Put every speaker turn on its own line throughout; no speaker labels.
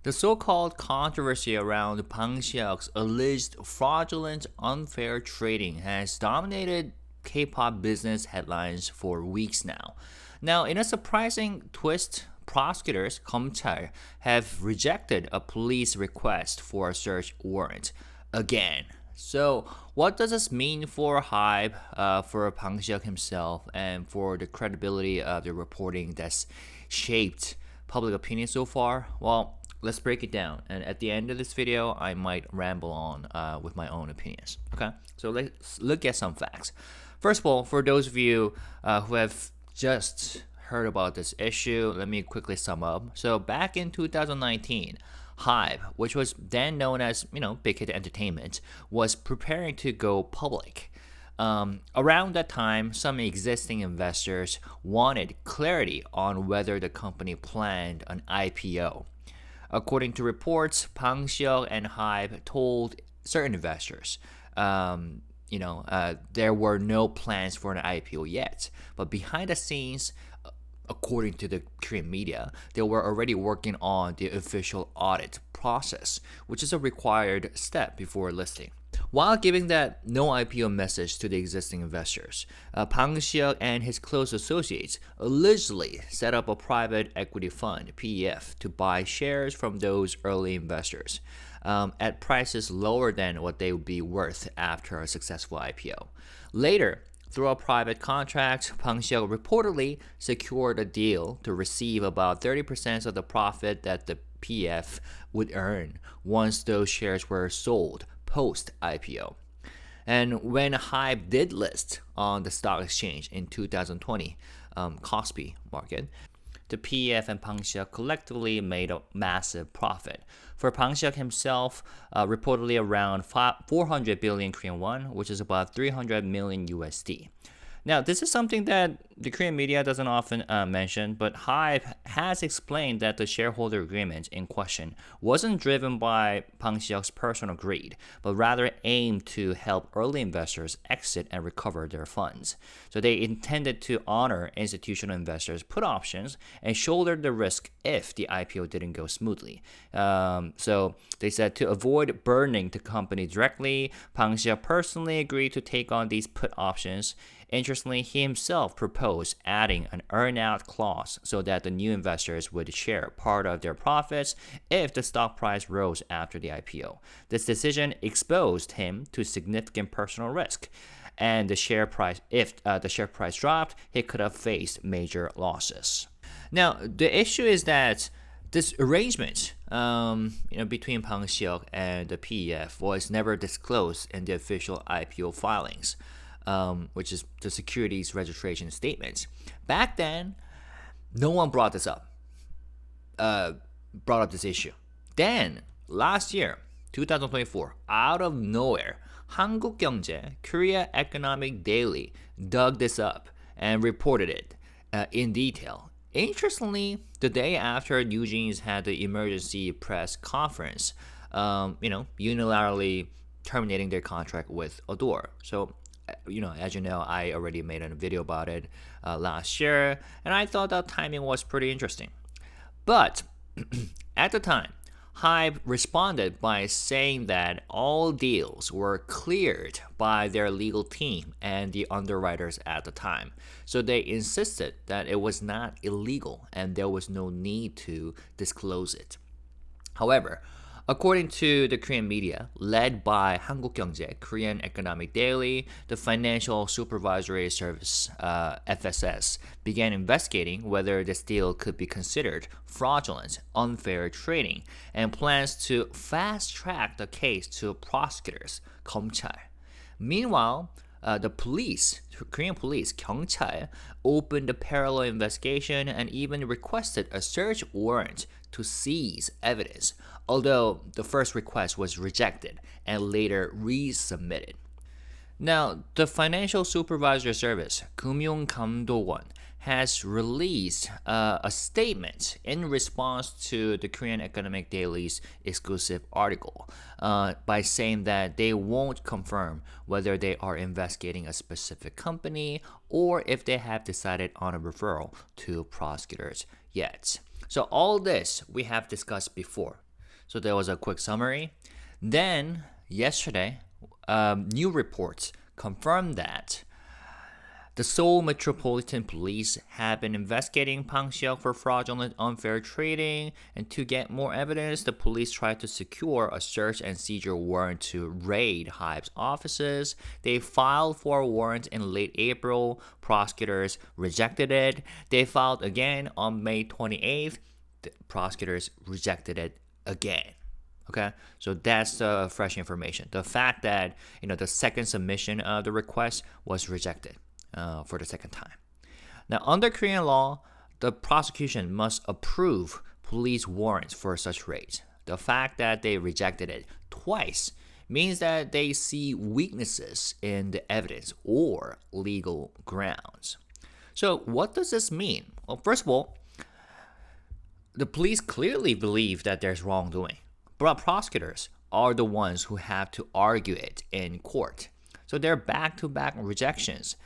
The so-called controversy around Bang Si-hyuk's alleged fraudulent unfair trading has dominated K-pop business headlines for weeks now. Now, in a surprising twist, prosecutors, 검찰, have rejected a police request for a search warrant again. So, what does this mean for HYBE, for Bang Si-hyuk himself, and for the credibility of the reporting that's shaped public opinion so far? Well, let's break it down. And at the end of this video, I might ramble on with my own opinions. Okay, so let's look at some facts. First of all, for those of you who have just heard about this issue, let me quickly sum up. So back in 2019, HYBE, which was then known as Big Hit Entertainment, was preparing to go public. Around that time, some existing investors wanted clarity on whether the company planned an IPO. According to reports, Bang Si-hyuk and HYBE told certain investors, there were no plans for an IPO yet, but behind the scenes, according to the Korean media, they were already working on the official audit process, which is a required step before listing. While giving that no IPO message to the existing investors, Bang Si-hyuk and his close associates allegedly set up a private equity fund, PEF, to buy shares from those early investors at prices lower than what they would be worth after a successful IPO. Later, through a private contract, Bang Si-hyuk reportedly secured a deal to receive about 30% of the profit that the PF would earn once those shares were sold post-IPO. And when HYBE did list on the stock exchange in 2020, Kospi market, the PF and Bang Si-hyuk collectively made a massive profit. For Bang Si-hyuk himself, reportedly around 400 billion Korean won, which is about 300 million USD. Now, this is something that the Korean media doesn't often mention, but HYBE has explained that the shareholder agreement in question wasn't driven by Bang Si-hyuk's personal greed, but rather aimed to help early investors exit and recover their funds. So they intended to honor institutional investors' put options and shoulder the risk if the IPO didn't go smoothly. So they said to avoid burdening the company directly, Bang Si-hyuk personally agreed to take on these put options. Interestingly, he himself proposed adding an earn-out clause so that the new investors would share part of their profits if the stock price rose after the IPO. This decision exposed him to significant personal risk, and if the share price dropped, he could have faced major losses. Now, the issue is that this arrangement between Bang Si-hyuk and the PEF was never disclosed in the official IPO filings. Which is the securities registration statements. Back then, no one brought this up, this issue. Then, last year, 2024, out of nowhere, 한국경제, Korea Economic Daily, dug this up and reported it in detail. Interestingly, the day after Eugene's had the emergency press conference, unilaterally terminating their contract with Adore. So, as you know, I already made a video about it last year, and I thought that timing was pretty interesting. But at the time, HYBE responded by saying that all deals were cleared by their legal team and the underwriters at the time. So they insisted that it was not illegal and there was no need to disclose it. However, according to the Korean media, led by 한국경제, Korean Economic Daily, the Financial Supervisory Service, FSS, began investigating whether this deal could be considered fraudulent, unfair trading, and plans to fast-track the case to prosecutors, 검찰. Meanwhile, the police, Korean police, 경찰, opened a parallel investigation and even requested a search warrant to seize evidence, although the first request was rejected and later resubmitted. Now, the Financial Supervisor Service, 금융감독원, has released a statement in response to the Korean Economic Daily's exclusive article by saying that they won't confirm whether they are investigating a specific company or if they have decided on a referral to prosecutors yet. So all this we have discussed before. So there was a quick summary. Then yesterday, new reports confirmed that the Seoul Metropolitan Police have been investigating Bang Si-hyuk for fraudulent unfair trading, and to get more evidence, the police tried to secure a search and seizure warrant to raid HYBE's offices. They filed for a warrant in late April. Prosecutors rejected it. They filed again on May 28th. The prosecutors rejected it again. Okay, so that's the fresh information. The fact that the second submission of the request was rejected for the second time. Now, under Korean law, the prosecution must approve police warrants for such raids. The fact that they rejected it twice means that they see weaknesses in the evidence or legal grounds. So, what does this mean? Well, first of all, the police clearly believe that there's wrongdoing, but prosecutors are the ones who have to argue it in court. So their back-to-back rejections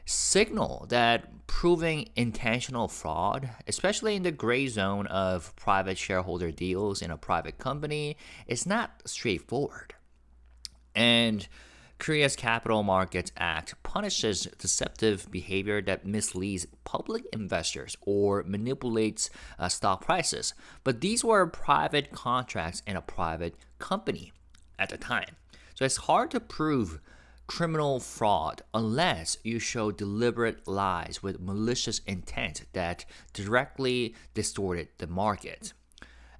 signal that proving intentional fraud, especially in the gray zone of private shareholder deals in a private company, is not straightforward. And Korea's Capital Markets Act punishes deceptive behavior that misleads public investors or manipulates stock prices. But these were private contracts in a private company at the time. So it's hard to prove criminal fraud unless you show deliberate lies with malicious intent that directly distorted the market.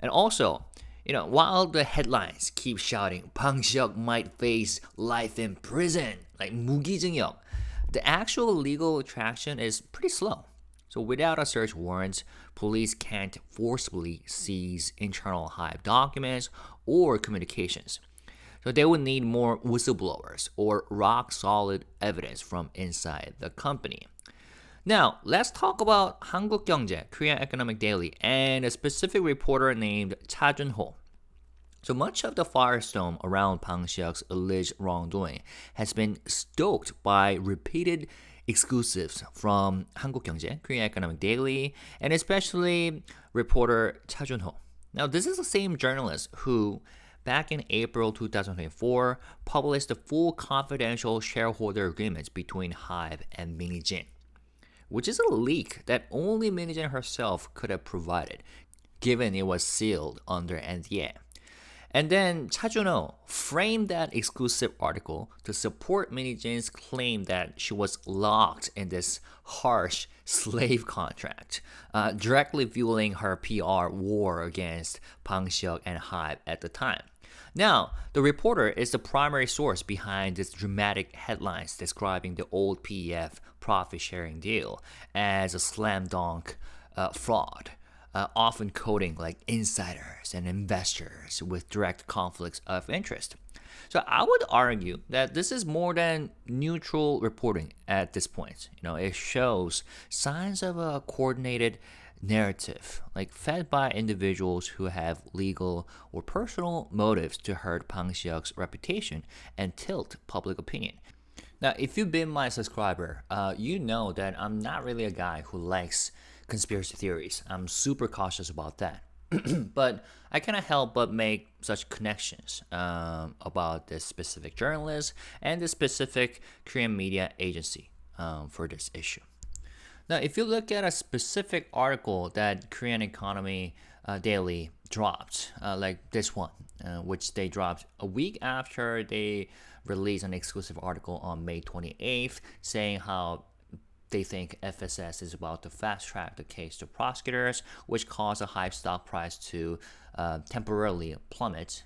And also, while the headlines keep shouting Bang Si-hyuk might face life in prison, like 무기징역, the actual legal traction is pretty slow. So without a search warrant, police can't forcibly seize internal HYBE documents or communications. So they would need more whistleblowers or rock-solid evidence from inside the company. Now, let's talk about 한국경제, Korean Economic Daily, and a specific reporter named Cha Jun-ho. So much of the firestorm around Bang Si-hyuk's alleged wrongdoing has been stoked by repeated exclusives from 한국경제, Korean Economic Daily, and especially reporter Cha Jun-ho. Now, this is the same journalist who, back in April 2024, published the full confidential shareholder agreements between HYBE and Min Hee-jin, which is a leak that only Min Hee-jin herself could have provided, given it was sealed under NDA. And then Cha Jun-ho framed that exclusive article to support Min Hee-jin's claim that she was locked in this harsh slave contract, directly fueling her PR war against Bang Si-hyuk and HYBE at the time. Now, the reporter is the primary source behind this dramatic headlines describing the old PEF profit-sharing deal as a slam dunk fraud, often quoting like insiders and investors with direct conflicts of interest. So I would argue that this is more than neutral reporting at this point. It shows signs of a coordinated narrative, like fed by individuals who have legal or personal motives to hurt Bang Si-hyuk's reputation and tilt public opinion. Now, if you've been my subscriber, you know that I'm not really a guy who likes conspiracy theories. I'm super cautious about that. But I cannot help but make such connections about this specific journalist and the specific Korean media agency for this issue. Now, if you look at a specific article that Korean Economy Daily dropped, like this one, which they dropped a week after they released an exclusive article on May 28th, saying how they think FSS is about to fast-track the case to prosecutors, which caused the HYBE stock price to temporarily plummet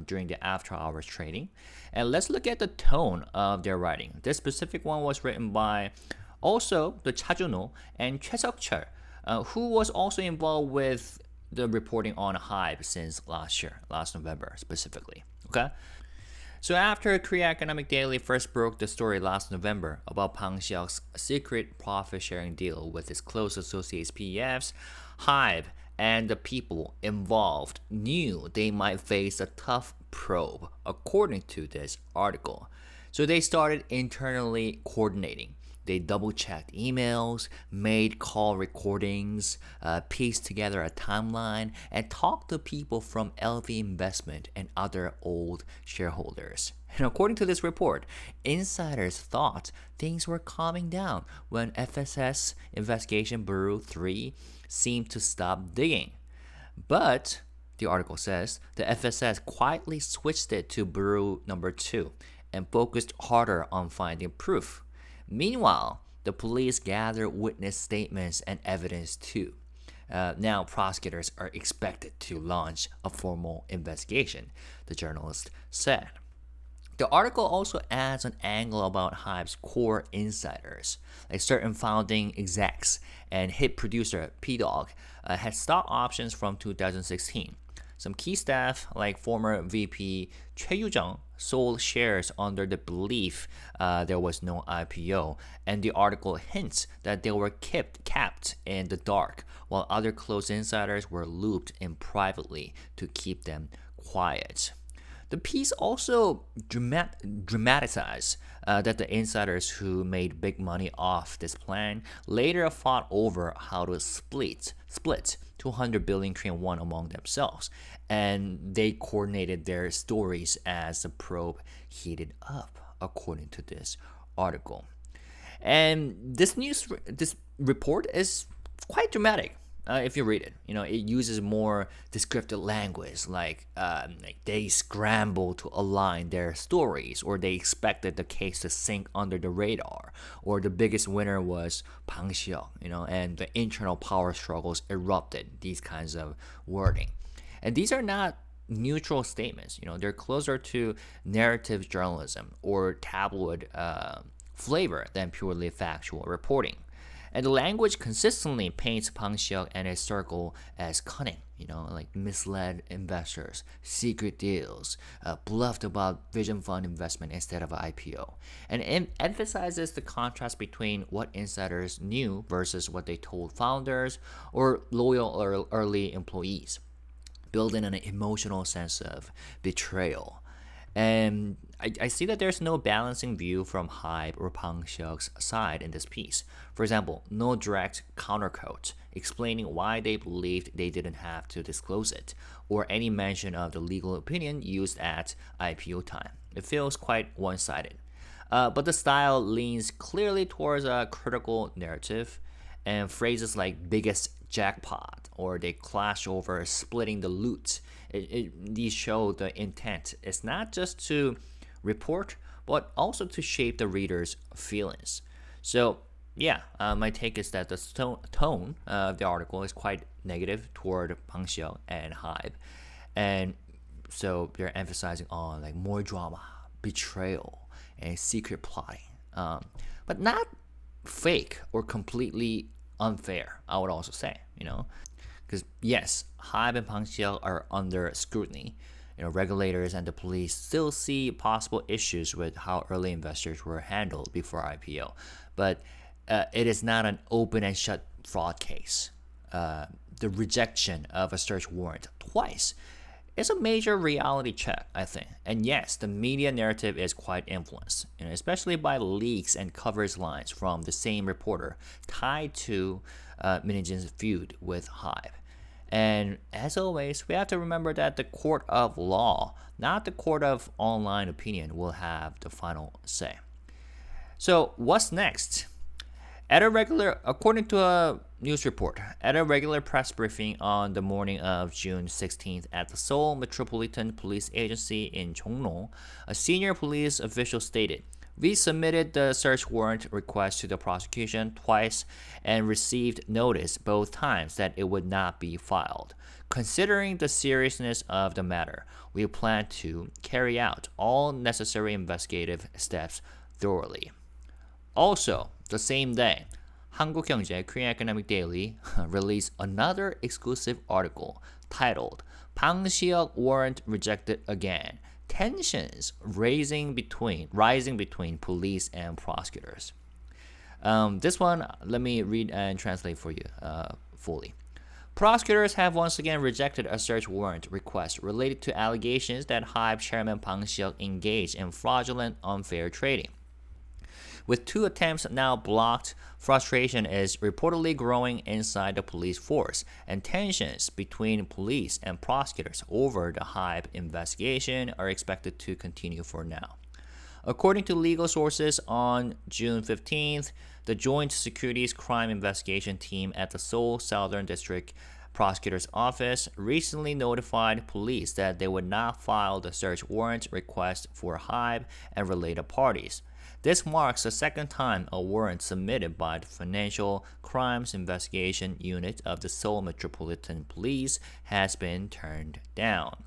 during the after-hours trading. And let's look at the tone of their writing. This specific one was written by also the Cha Jun-ho and Choi Seok-chul, who was also involved with the reporting on HYBE since last November specifically. Okay. So after Korea Economic Daily first broke the story last November about Bang Si-hyuk's secret profit-sharing deal with his close associates PEFs, HYBE and the people involved knew they might face a tough probe, according to this article. So they started internally coordinating. They double-checked emails, made call recordings, pieced together a timeline, and talked to people from LV Investment and other old shareholders. And according to this report, insiders thought things were calming down when FSS Investigation Bureau 3 seemed to stop digging. But, the article says, the FSS quietly switched it to Bureau number 2 and focused harder on finding proof. Meanwhile, the police gathered witness statements and evidence too. Now, prosecutors are expected to launch a formal investigation, the journalist said. The article also adds an angle about HYBE's core insiders, like certain founding execs and hit producer P-Dog had stock options from 2016. Some key staff, like former VP Choi Yu-jung, sold shares under the belief there was no IPO, and the article hints that they were kept in the dark, while other close insiders were looped in privately to keep them quiet. The piece also dramatized that the insiders who made big money off this plan later fought over how to split 200 billion Korean won among themselves, and they coordinated their stories as the probe heated up, according to this article. And this report is quite dramatic. If you read it, it uses more descriptive language, like they scrambled to align their stories, or they expected the case to sink under the radar, or the biggest winner was Bang Si-hyuk, and the internal power struggles erupted. These kinds of wording, and these are not neutral statements. They're closer to narrative journalism or tabloid flavor than purely factual reporting. And the language consistently paints Bang Si-hyuk and his circle as cunning, like misled investors, secret deals, bluffed about vision fund investment instead of IPO, and emphasizes the contrast between what insiders knew versus what they told founders or loyal early employees, building an emotional sense of betrayal. And I see that there's no balancing view from HYBE or Bang Si-hyuk's side in this piece. For example, no direct counterquote explaining why they believed they didn't have to disclose it, or any mention of the legal opinion used at IPO time. It feels quite one-sided. But the style leans clearly towards a critical narrative, and phrases like biggest jackpot or they clash over splitting the loot. These show the intent. It's not just to report, but also to shape the reader's feelings. So, yeah, my take is that the tone of the article is quite negative toward Bang Si-hyuk and HYBE. And so they're emphasizing on like more drama, betrayal, and secret plotting. But not fake or completely unfair, I would also say, because yes, HYBE and Bang Si-hyuk are under scrutiny. Regulators and the police still see possible issues with how early investors were handled before IPO, but it is not an open and shut fraud case. The rejection of a search warrant twice is a major reality check, I think. And yes, the media narrative is quite influenced, especially by leaks and coverage lines from the same reporter tied to Min Hee-jin's feud with HYBE. And as always, we have to remember that the court of law, not the court of online opinion, will have the final say. So what's next? According to a news report, at a regular press briefing on the morning of June 16th at the Seoul Metropolitan Police Agency in Chongno, a senior police official stated, "We submitted the search warrant request to the prosecution twice and received notice both times that it would not be filed. Considering the seriousness of the matter, we plan to carry out all necessary investigative steps thoroughly." Also, the same day, 한국경제 Korean Economic Daily released another exclusive article titled "Bang Si-hyuk Warrant Rejected Again. Tensions rising between police and prosecutors." This one, let me read and translate for you fully. Prosecutors have once again rejected a search warrant request related to allegations that HYBE chairman Bang Si-hyuk engaged in fraudulent unfair trading. With 2 attempts now blocked, frustration is reportedly growing inside the police force, and tensions between police and prosecutors over the HYBE investigation are expected to continue for now. According to legal sources, on June 15th, the Joint Securities Crime Investigation Team at the Seoul Southern District Prosecutor's Office recently notified police that they would not file the search warrant request for HYBE and related parties. This marks the second time a warrant submitted by the Financial Crimes Investigation Unit of the Seoul Metropolitan Police has been turned down.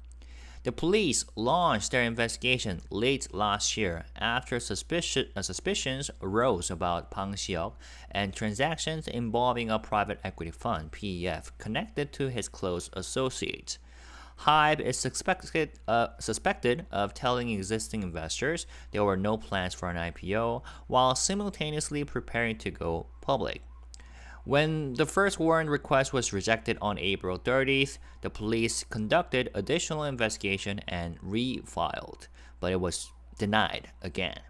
The police launched their investigation late last year after suspicions arose about Bang Si-hyuk and transactions involving a private equity fund (PEF) connected to his close associates. HYBE is suspected of telling existing investors there were no plans for an IPO while simultaneously preparing to go public. When the first warrant request was rejected on April 30th, the police conducted additional investigation and refiled, but it was denied again.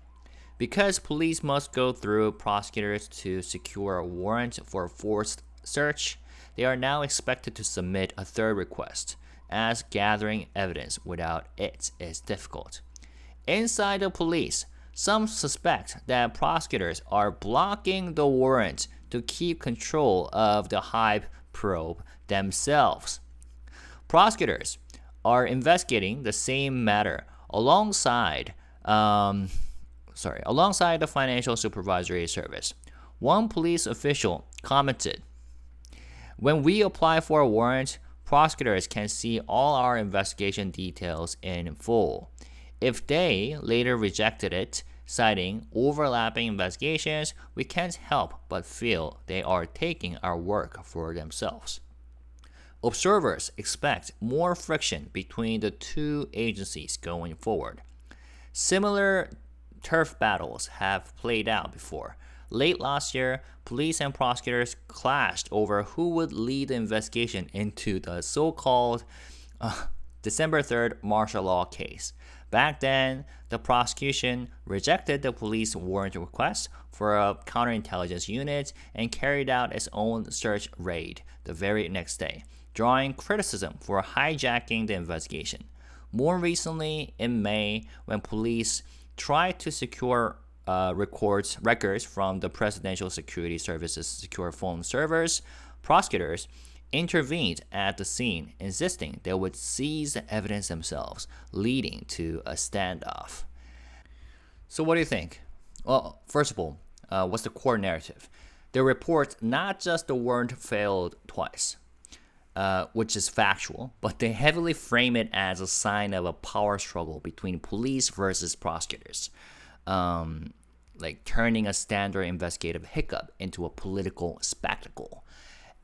Because police must go through prosecutors to secure a warrant for a forced search, they are now expected to submit a third request, as gathering evidence without it is difficult. Inside the police, some suspect that prosecutors are blocking the warrant to keep control of the HYBE probe themselves. Prosecutors are investigating the same matter alongside the Financial Supervisory Service. One police official commented, "When we apply for a warrant, prosecutors can see all our investigation details in full. If they later rejected it, citing overlapping investigations, we can't help but feel they are taking our work for themselves." Observers expect more friction between the two agencies going forward. Similar turf battles have played out before. Late last year, police and prosecutors clashed over who would lead the investigation into the so-called December 3rd martial law case. Back then, the prosecution rejected the police warrant request for a counterintelligence unit and carried out its own search raid the very next day, drawing criticism for hijacking the investigation. More recently, in May, when police tried to secure records from the Presidential Security Service's secure phone servers, prosecutors intervened at the scene, insisting they would seize the evidence themselves, leading to a standoff. So what do you think? Well, first of all, what's the core narrative? They report not just the warrant failed twice, which is factual, but they heavily frame it as a sign of a power struggle between police versus prosecutors, like turning a standard investigative hiccup into a political spectacle.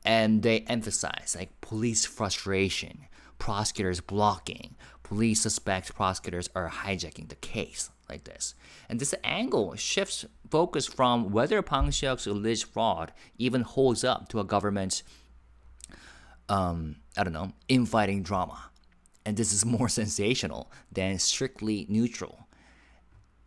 And they emphasize like police frustration, prosecutors blocking, police suspect prosecutors are hijacking the case, like this. And this angle shifts focus from whether Bang Si-hyuk's alleged fraud even holds up to a government's infighting drama. And this is more sensational than strictly neutral.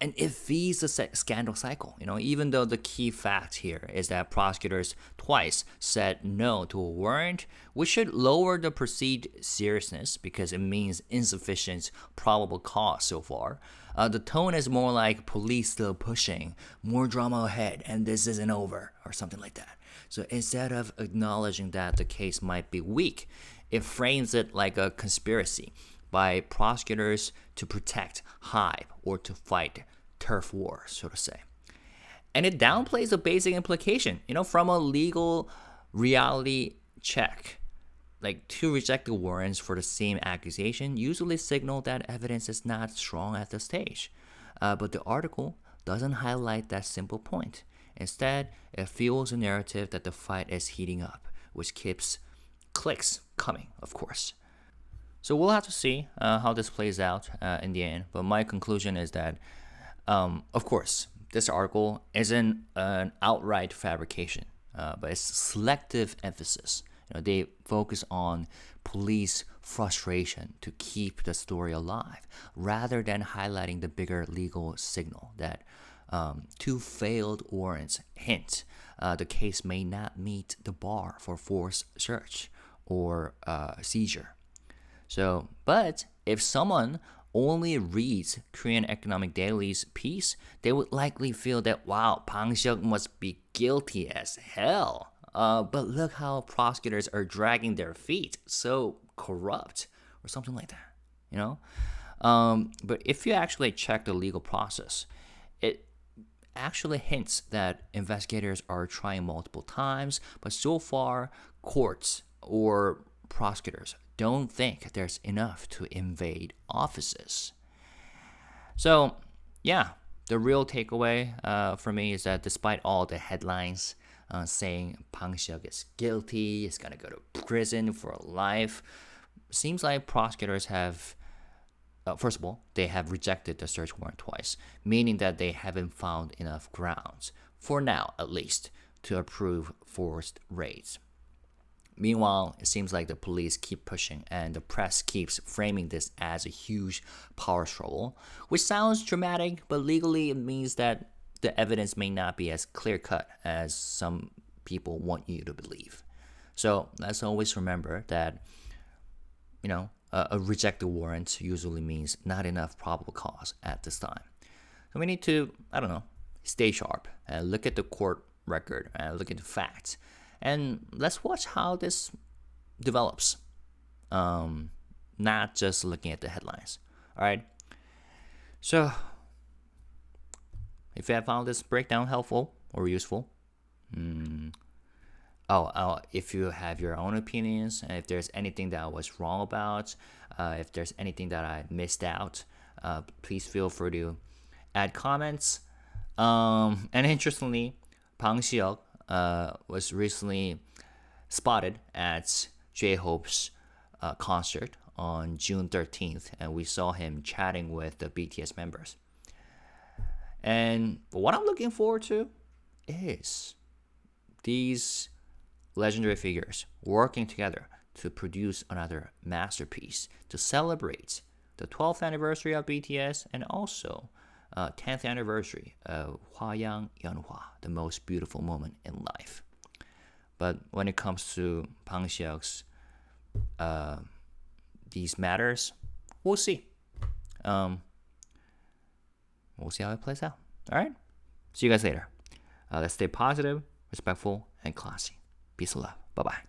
And it feeds the scandal cycle, even though the key fact here is that prosecutors twice said no to a warrant, which should lower the perceived seriousness because it means insufficient probable cause so far. The tone is more like police still pushing, more drama ahead, and this isn't over, or something like that. So instead of acknowledging that the case might be weak, it frames it like a conspiracy by prosecutors to protect HYBE or to fight turf war, so to say. And it downplays the basic implication, from a legal reality check. Like, to reject the warrants for the same accusation usually signal that evidence is not strong at this stage. But the article doesn't highlight that simple point. Instead, it fuels a narrative that the fight is heating up, which keeps clicks coming, of course. So we'll have to see how this plays out in the end. But my conclusion is that, of course, this article isn't an outright fabrication, but it's selective emphasis. They focus on police frustration to keep the story alive, rather than highlighting the bigger legal signal that Two failed warrants hint the case may not meet the bar for forced search or seizure. So, but if someone only reads Korean Economic Daily's piece, they would likely feel that, wow, Bang Si-hyuk must be guilty as hell. But look how prosecutors are dragging their feet, so corrupt, or something like that, you know? But if you actually check the legal process, it actually hints that investigators are trying multiple times, but so far, courts or prosecutors don't think there's enough to invade offices. So, yeah, the real takeaway for me is that despite all the headlines saying Bang Si-hyuk is guilty, is gonna go to prison for life, seems like prosecutors have, first of all, they have rejected the search warrant twice, meaning that they haven't found enough grounds, for now at least, to approve forced raids. Meanwhile, it seems like the police keep pushing and the press keeps framing this as a huge power struggle, which sounds dramatic, but legally it means that the evidence may not be as clear-cut as some people want you to believe. So let's always remember that, a rejected warrant usually means not enough probable cause at this time. So we need to, stay sharp and look at the court record and look at the facts. And let's watch how this develops. Not just looking at the headlines. All right. So, if you have found this breakdown helpful or useful, if you have your own opinions, and if there's anything that I was wrong about, if there's anything that I missed out, please feel free to add comments. And interestingly, Bang Si-hyuk was recently spotted at J-Hope's concert on June 13th, and we saw him chatting with the BTS members. And what I'm looking forward to is these legendary figures working together to produce another masterpiece to celebrate the 12th anniversary of BTS and also 10th anniversary of Hwayang Yeonhwa, the most beautiful moment in life. But when it comes to Bang Si-hyuk's these matters, we'll see. We'll see how it plays out. All right? See you guys later. Let's stay positive, respectful, and classy. Peace and love. Bye-bye.